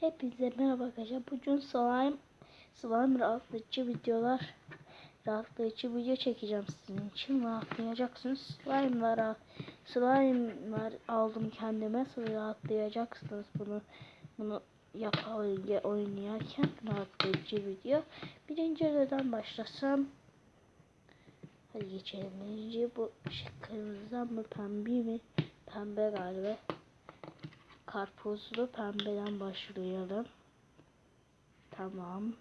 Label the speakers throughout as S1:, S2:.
S1: Hepinize merhaba arkadaşlar. Bugün slime rahatlatıcı video çekeceğim sizin için. Rahatlayacaksınız. Slime'lar aldım kendime. Rahatlayacaksınız bunu oynarken. Rahatlatıcı video. Birinci neden başlasam. Hadi geçelim. Birinci bu kırmızıdan mı pembe mi? Pembe galiba. Karpuzlu pembeden başlayalım. Tamam.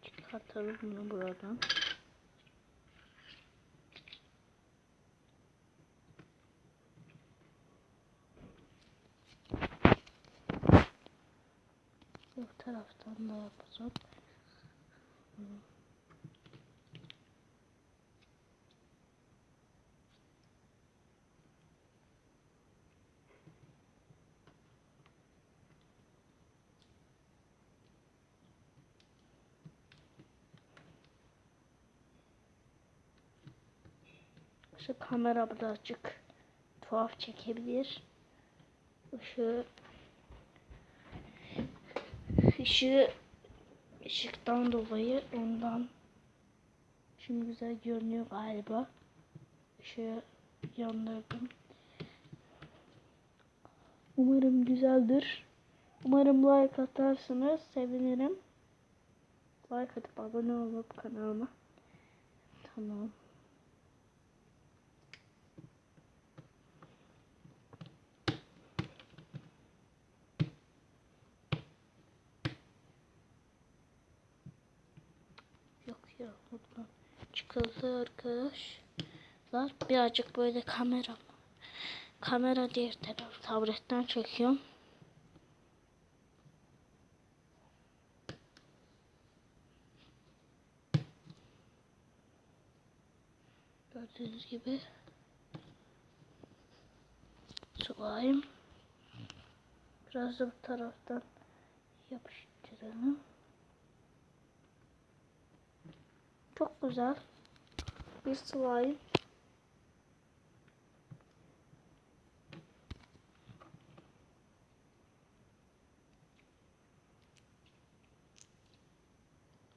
S1: Çıkartalım bunu buradan. Bu taraftan da yapacağım. Şu kamera birazcık tuhaf çekebilir. Işıktan dolayı ondan. Şimdi güzel görünüyor galiba. Işığı yandırdım. Umarım güzeldir. Umarım like atarsınız. Sevinirim. Like atıp abone olup kanalıma. Tamam. Yok ya, buradan çıkıldı arkadaşlar. Birazcık böyle kamera diğer taraf tabletten çekiyorum. Gördüğünüz gibi slime. Biraz da bu taraftan yapıştıralım. Çok güzel bir slime.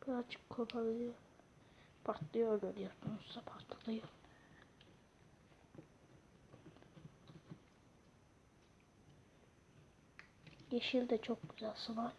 S1: Birazcık kopabiliyor. Patlıyor, görüyorsunuz da patlıyor. Yeşil de çok güzel slime.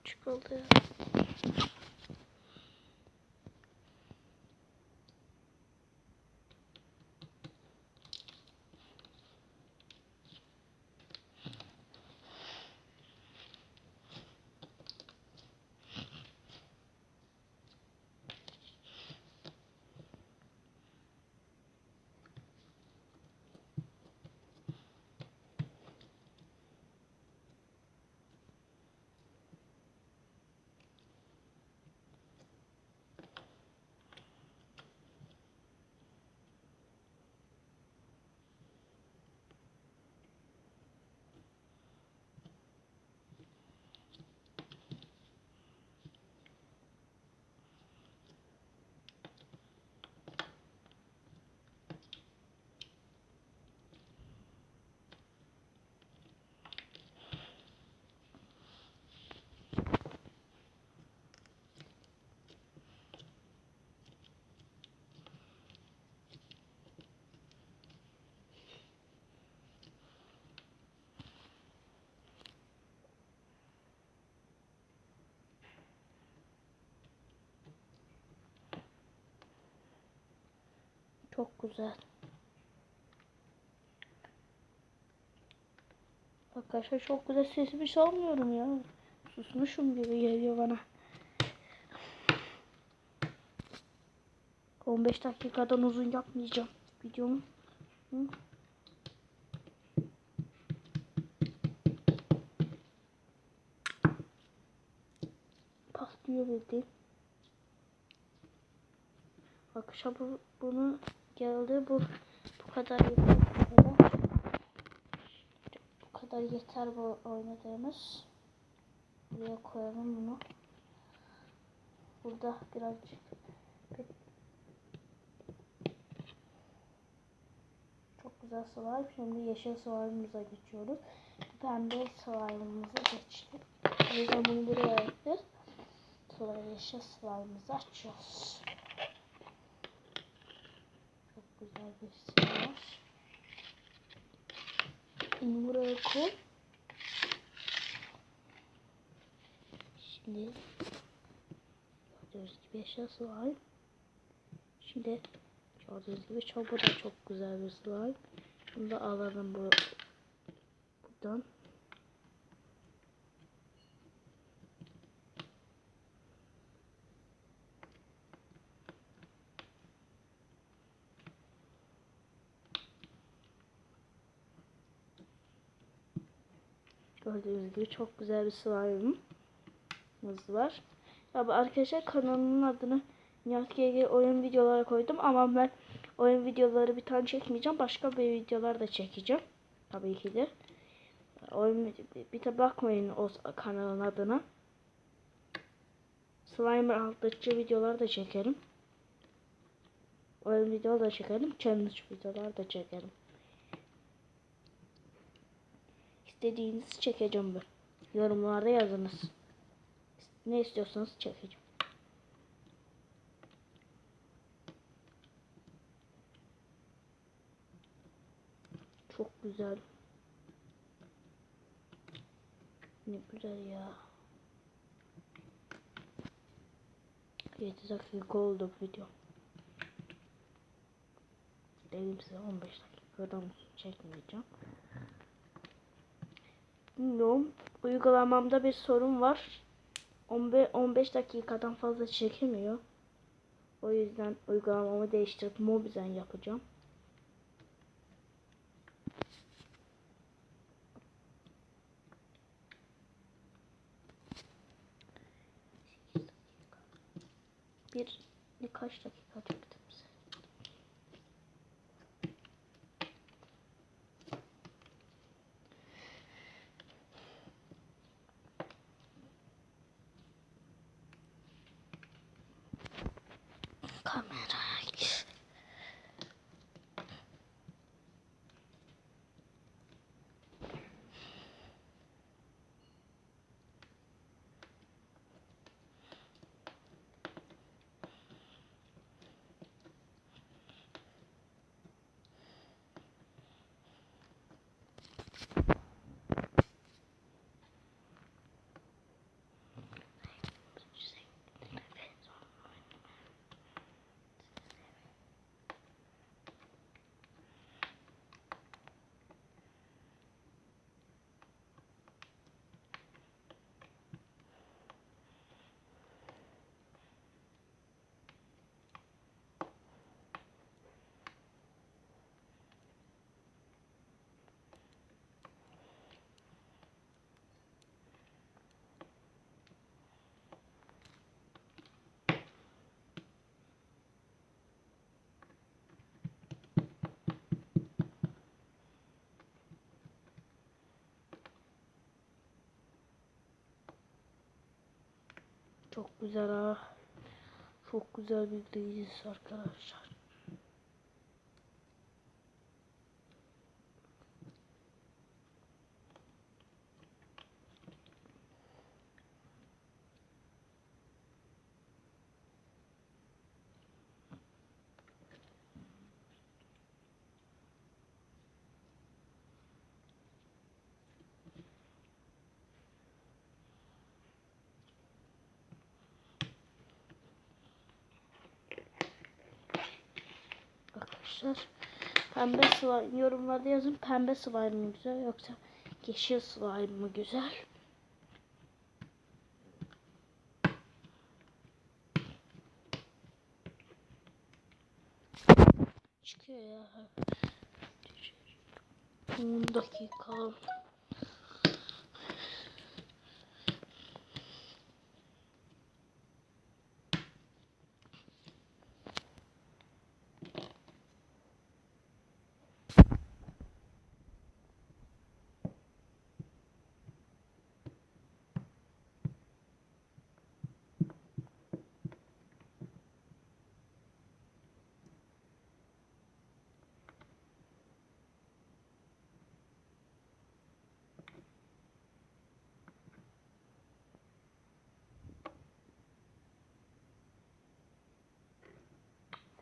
S1: Çıkıldı. Çok güzel. Arkadaşlar çok güzel, sesimi salmıyorum ya. Susmuşum gibi geliyor bana. 15 dakikadan uzun yapmayacağım videomu. Hı? Patlıyor bildiğin. Arkadaşlar bunu geldi, bu kadar yeter. Bu kadar yeter bu oynadığımız. Buraya koyalım bunu. Burada birazcık çok güzel slime. Şimdi yeşil slime'ımıza geçiyoruz. Pembe slime'ımıza geçtik. O yüzden bunu buraya ekliyoruz. Sonra yeşil slime'ımızı açıyoruz. Çok güzel bir slime. Şimdi buraya koy. Şimdi gördüğünüz gibi yeşil slime. Şimdi gördüğünüz gibi bu da çok güzel bir slime. Bunu da alalım buradan. Gördüğünüz gibi çok güzel bir slime'ımız var. Ya arkadaşlar, kanalımın adını Nihat GG oyun videoları koydum ama ben oyun videoları bir tane çekmeyeceğim. Başka bir videolar da çekeceğim. Tabii ki de. Oyun bir de bakmayın o kanalın adına. Slimer altıcı videolar da çekerim. Oyun videoları da çekerim. Challenge videolar da çekerim. İstediğinizi çekeceğim ben. Yorumlarda yazınız. Ne istiyorsanız çekeceğim. Çok güzel. Ne güzel ya. 7 dakika oldu video. Dedim size 15 dakikadan çekmeyeceğim. Bilmiyorum. Uygulamamda bir sorun var. 15 dakikadan fazla çekemiyor. O yüzden uygulamamı değiştirip Mobizen yapacağım. Birkaç dakika çektim size. Kamera. Çok güzel ha. Çok güzel bir dizisi arkadaşlar. arkadaşlar. Pembe slime yorumlarda yazın. Pembe slime mı güzel yoksa yeşil slime mı güzel? Çıkıyor ya. 10 dakika.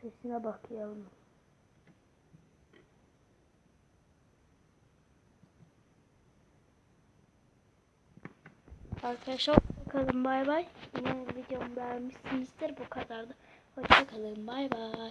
S1: Sesine bak yavrum. Arkadaşlar hoşçakalın, bay bay. Umarım videomu beğenmişsinizdir. Bu kadardı. Hoşçakalın, bay bay.